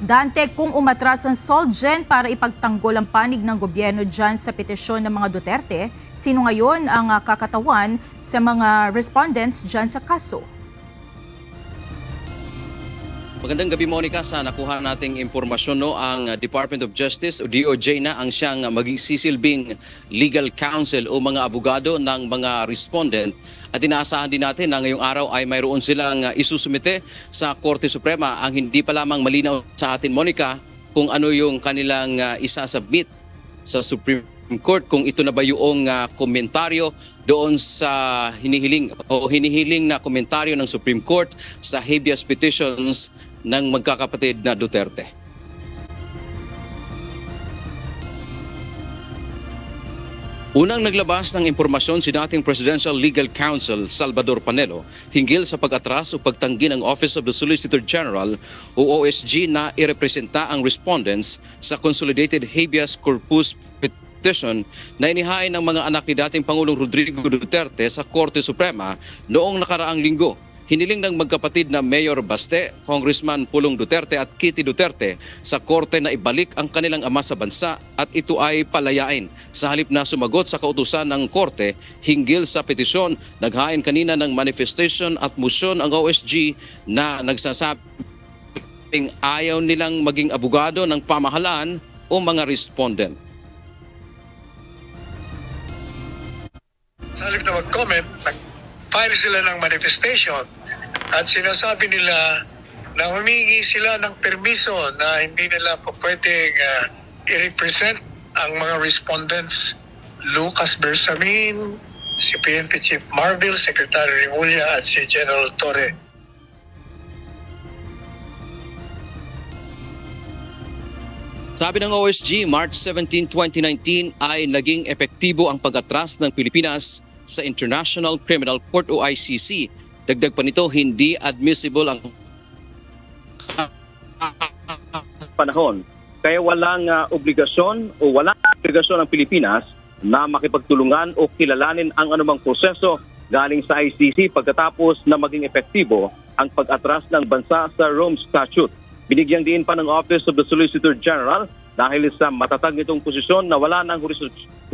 Dante, kung umatras ang Solgen para ipagtanggol ang panig ng gobyerno dyan sa petisyon ng mga Duterte, sino ngayon ang kakatawan sa mga respondents dyan sa kaso? Magandang gabi, Monica. Sa nakuha nating impormasyon, ang Department of Justice o DOJ na ang siyang magsisilbing legal counsel o mga abogado ng mga respondent. At inaasahan din natin na ngayong araw ay mayroon silang isusumite sa Korte Suprema. Ang hindi pa lamang malinaw sa atin, Monica, kung ano yung kanilang isasubmit sa Supreme Court, kung ito na ba yung komentaryo doon sa hinihiling na komentaryo ng Supreme Court sa habeas petitions ng magkakapatid na Duterte. Unang naglabas ng impormasyon si dating Presidential Legal Counsel Salvador Panelo hinggil sa pag-atras o pagtanggi ng Office of the Solicitor General o OSG na irepresenta ang respondents sa Consolidated Habeas Corpus petition na inihain ng mga anak ni dating Pangulong Rodrigo Duterte sa Korte Suprema noong nakaraang linggo. Hiniling ng magkapatid na Mayor Baste, Congressman Pulong Duterte at Kitty Duterte sa korte na ibalik ang kanilang ama sa bansa at ito ay palayain. Sa halip na sumagot sa kautusan ng korte hinggil sa petisyon, naghain kanina ng manifestation at motion ang OSG na nagsasabing ayaw nilang maging abogado ng pamahalaan o mga respondent. Sa halip na mag-comment, nag-file sila ng manifestation at sinasabi nila na humingi sila ng permiso na hindi nila po pwedeng i-represent ang mga respondents, Lucas Bersamin, si PNP Chief Marvel, Secretary Remulla at si General Torre. Sabi ng OSG, March 17, 2019 ay naging epektibo ang pag-atras ng Pilipinas sa International Criminal Court o ICC. Dagdag pa nito, hindi admissible ang panahon. Kaya walang obligasyon o walang obligasyon ng Pilipinas na makipagtulungan o kilalanin ang anumang proseso galing sa ICC pagkatapos na maging epektibo ang pag-atras ng bansa sa Rome Statute. Binigyang diin pa ng Office of the Solicitor General dahil sa matatag nitong posisyon na wala ng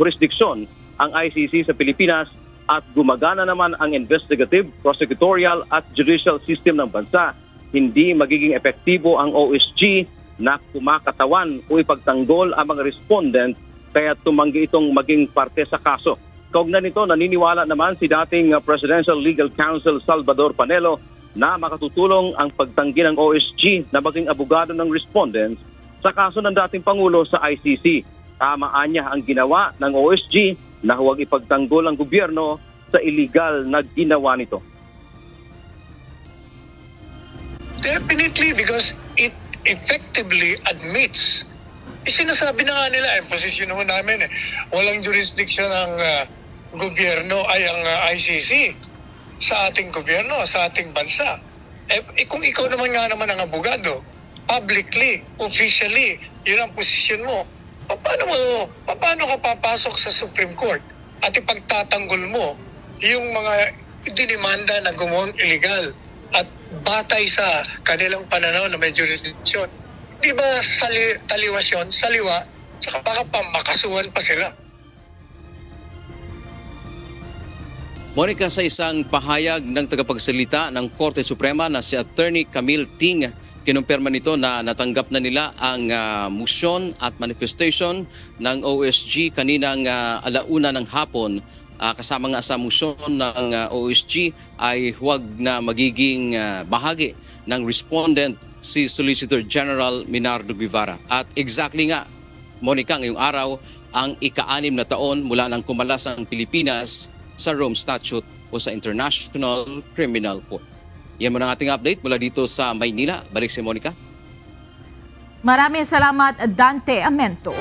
jurisdiksyon ang ICC sa Pilipinas at gumagana naman ang investigative, prosecutorial at judicial system ng bansa. Hindi magiging epektibo ang OSG na kumakatawan o ipagtanggol ang mga respondent kaya tumanggi itong maging parte sa kaso. Kaugnay nito, naniniwala naman si dating Presidential Legal Counsel Salvador Panelo na makatutulong ang pagtanggi ng OSG na maging abogado ng respondents sa kaso ng dating Pangulo sa ICC. Tamaan niya ang ginawa ng OSG na huwag ipagtanggol ang gobyerno sa illegal na ginawa nito. Definitely, because it effectively admits. Sinasabi na nga nila, posisyon ho namin, walang jurisdiction ng gobyerno ay ang ICC sa ating gobyerno, sa ating bansa. Kung ikaw naman nga naman ang abogado, publicly, officially, yun ang posisyon mo. Paano ka papasok sa Supreme Court at ipagtatanggol mo yung mga dinimanda na gumawang illegal at batay sa kanilang pananaw na may jurisdiction? Di ba taliwas yun, saliwa, saka baka pamakasuhan pa sila. Monica, sa isang pahayag ng tagapagsalita ng Korte Suprema na si Attorney Camille Ting, kinumpirma nito na natanggap na nila ang motion at manifestation ng OSG kaninang alauna ng hapon. Kasama nga sa motion ng OSG ay huwag na magiging bahagi ng respondent si Solicitor General Minardo Guevara. At exactly nga, Monica, ngayong araw ang ika-6 na taon mula nang kumalas ang Pilipinas sa Rome Statute o sa International Criminal Court. Yan muna ang ating update mula dito sa Maynila. Balik si Monica. Maraming salamat, Dante Amento.